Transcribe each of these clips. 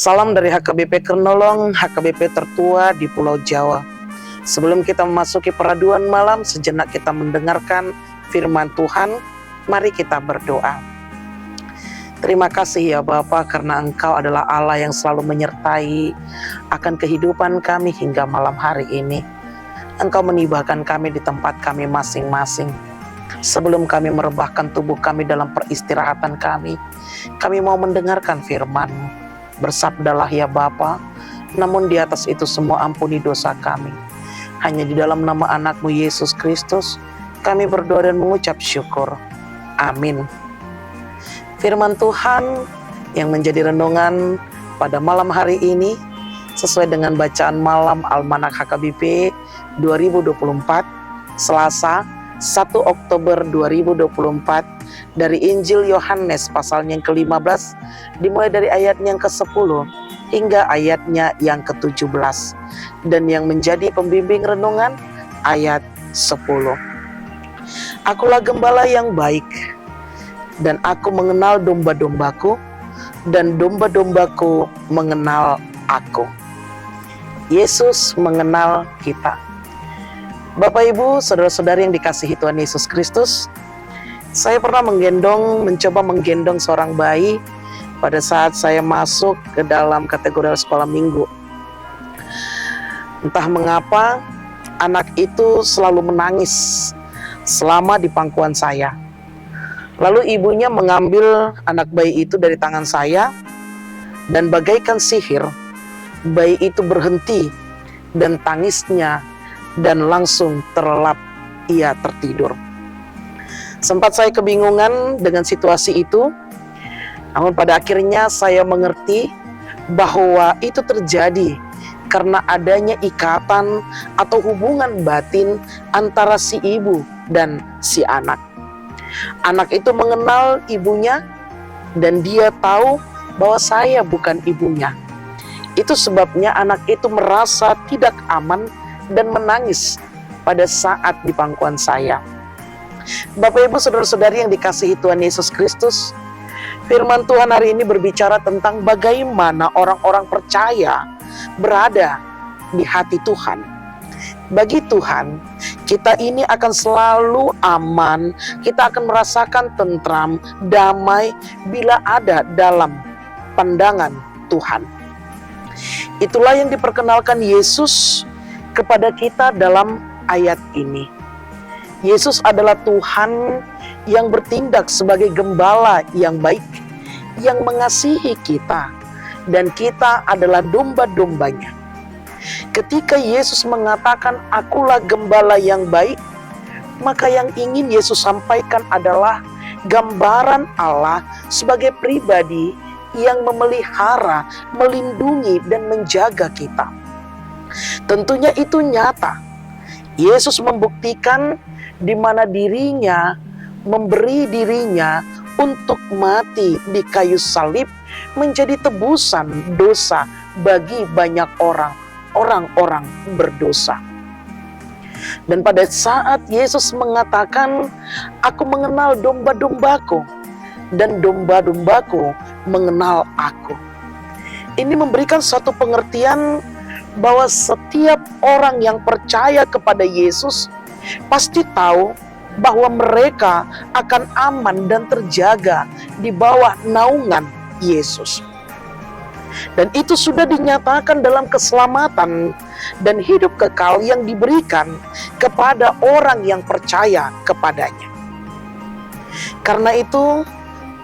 Salam dari HKBP Kernolong, HKBP tertua di Pulau Jawa. Sebelum kita memasuki peraduan malam, sejenak kita mendengarkan firman Tuhan. Mari kita berdoa. Terima kasih ya Bapa, karena Engkau adalah Allah yang selalu menyertai akan kehidupan kami hingga malam hari ini. Engkau menibahkan kami di tempat kami masing-masing. Sebelum kami merebahkan tubuh kami dalam peristirahatan kami mau mendengarkan firman-Mu. Bersabdalah ya Bapa, namun di atas itu semua ampuni dosa kami. Hanya di dalam nama anak-Mu Yesus Kristus, kami berdoa dan mengucap syukur. Amin. Firman Tuhan yang menjadi renungan pada malam hari ini, sesuai dengan bacaan malam Almanak HKBP 2024, Selasa 1 Oktober 2024, dari Injil Yohanes pasalnya yang ke-15, dimulai dari ayatnya yang ke-10 hingga ayatnya yang ke-17, dan yang menjadi pembimbing renungan ayat 10. Akulah gembala yang baik, dan aku mengenal domba-dombaku, dan domba-dombaku mengenal aku. Yesus mengenal kita. Bapak, Ibu, saudara-saudari yang dikasihi Tuhan Yesus Kristus, saya pernah mencoba menggendong seorang bayi pada saat saya masuk ke dalam kategori sekolah minggu. Entah mengapa, anak itu selalu menangis selama di pangkuan saya. Lalu ibunya mengambil anak bayi itu dari tangan saya, dan bagaikan sihir, bayi itu berhenti dan tangisnya, dan langsung terlelap ia tertidur. Sempat saya kebingungan dengan situasi itu, namun pada akhirnya saya mengerti bahwa itu terjadi karena adanya ikatan atau hubungan batin antara si ibu dan si anak. Anak itu mengenal ibunya dan dia tahu bahwa saya bukan ibunya. Itu sebabnya anak itu merasa tidak aman dan menangis pada saat di pangkuan saya. Bapak, Ibu, saudara-saudari yang dikasihi Tuhan Yesus Kristus, firman Tuhan hari ini berbicara tentang bagaimana orang-orang percaya berada di hati Tuhan. Bagi Tuhan, kita ini akan selalu aman, kita akan merasakan tentram, damai bila ada dalam pandangan Tuhan. Itulah yang diperkenalkan Yesus kepada kita dalam ayat ini. Yesus adalah Tuhan yang bertindak sebagai gembala yang baik, yang mengasihi kita, dan kita adalah domba-dombanya. Ketika Yesus mengatakan akulah gembala yang baik, maka yang ingin Yesus sampaikan adalah gambaran Allah sebagai pribadi yang memelihara, melindungi, dan menjaga kita. Tentunya itu nyata. Yesus membuktikan di mana dirinya memberi dirinya untuk mati di kayu salib menjadi tebusan dosa bagi banyak orang-orang berdosa. Dan pada saat Yesus mengatakan, aku mengenal domba-dombaku dan domba-dombaku mengenal aku. Ini memberikan satu pengertian bahwa setiap orang yang percaya kepada Yesus pasti tahu bahwa mereka akan aman dan terjaga di bawah naungan Yesus. Dan itu sudah dinyatakan dalam keselamatan dan hidup kekal yang diberikan kepada orang yang percaya kepadanya. Karena itu,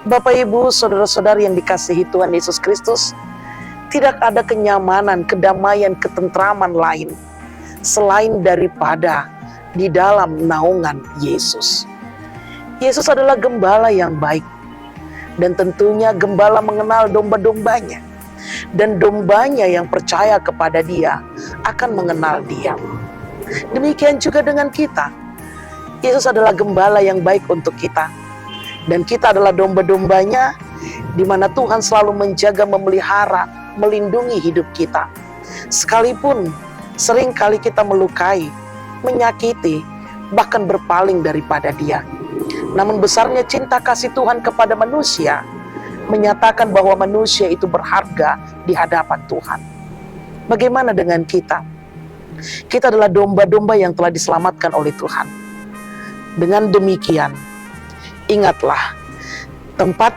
Bapak, Ibu, saudara-saudari yang dikasihi Tuhan Yesus Kristus, tidak ada kenyamanan, kedamaian, ketentraman lain selain daripada di dalam naungan Yesus. Yesus adalah gembala yang baik, dan tentunya gembala mengenal domba-dombanya, dan dombanya yang percaya kepada Dia akan mengenal Dia. Demikian juga dengan kita. Yesus adalah gembala yang baik untuk kita, dan kita adalah domba-dombanya, di mana Tuhan selalu menjaga, memelihara, melindungi hidup kita. Sekalipun seringkali kita melukai, menyakiti, bahkan berpaling daripada Dia. Namun besarnya cinta kasih Tuhan kepada manusia, menyatakan bahwa manusia itu berharga di hadapan Tuhan. Bagaimana dengan kita? Kita adalah domba-domba yang telah diselamatkan oleh Tuhan. Dengan demikian, ingatlah, tempat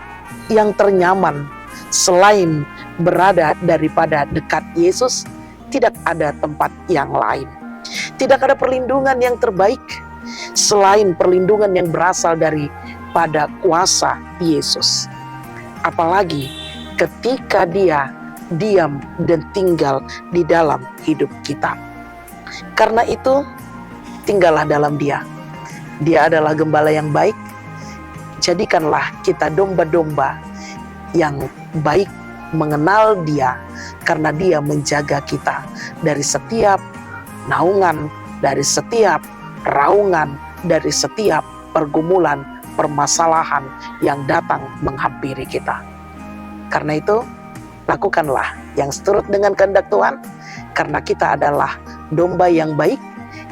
yang ternyaman selain berada daripada dekat Yesus, tidak ada tempat yang lain. Tidak ada perlindungan yang terbaik selain perlindungan yang berasal daripada kuasa Yesus. Apalagi ketika Dia diam dan tinggal di dalam hidup kita. Karena itu, tinggallah dalam Dia. Dia adalah gembala yang baik. Jadikanlah kita domba-domba yang baik mengenal Dia, karena Dia menjaga kita dari setiap naungan, dari setiap raungan, dari setiap pergumulan, permasalahan yang datang menghampiri kita. Karena itu, lakukanlah yang seturut dengan kehendak Tuhan, karena kita adalah domba yang baik,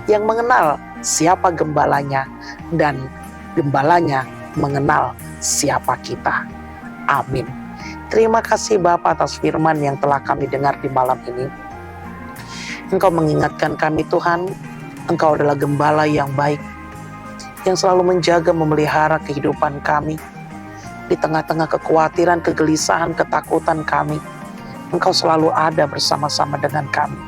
yang mengenal siapa gembalanya, dan gembalanya mengenal siapa kita. Amin. Terima kasih Bapa atas firman yang telah kami dengar di malam ini. Engkau mengingatkan kami Tuhan, Engkau adalah gembala yang baik, yang selalu menjaga memelihara kehidupan kami. Di tengah-tengah kekhawatiran, kegelisahan, ketakutan kami, Engkau selalu ada bersama-sama dengan kami.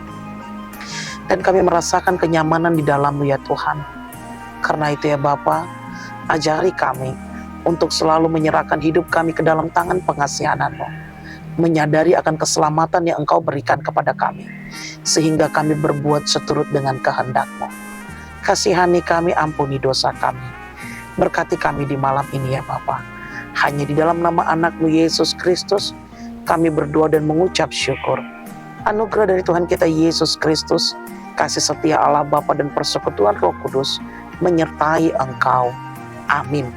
Dan kami merasakan kenyamanan di dalam-Mu ya Tuhan. Karena itu ya Bapa, ajari kami untuk selalu menyerahkan hidup kami ke dalam tangan pengasihan-Mu, menyadari akan keselamatan yang Engkau berikan kepada kami, sehingga kami berbuat seturut dengan kehendak-Mu. Kasihani kami, ampuni dosa kami. Berkati kami di malam ini ya Bapa. Hanya di dalam nama anak-Mu Yesus Kristus kami berdoa dan mengucap syukur. Anugerah dari Tuhan kita Yesus Kristus, kasih setia Allah Bapa dan persekutuan Roh Kudus menyertai engkau. Amin.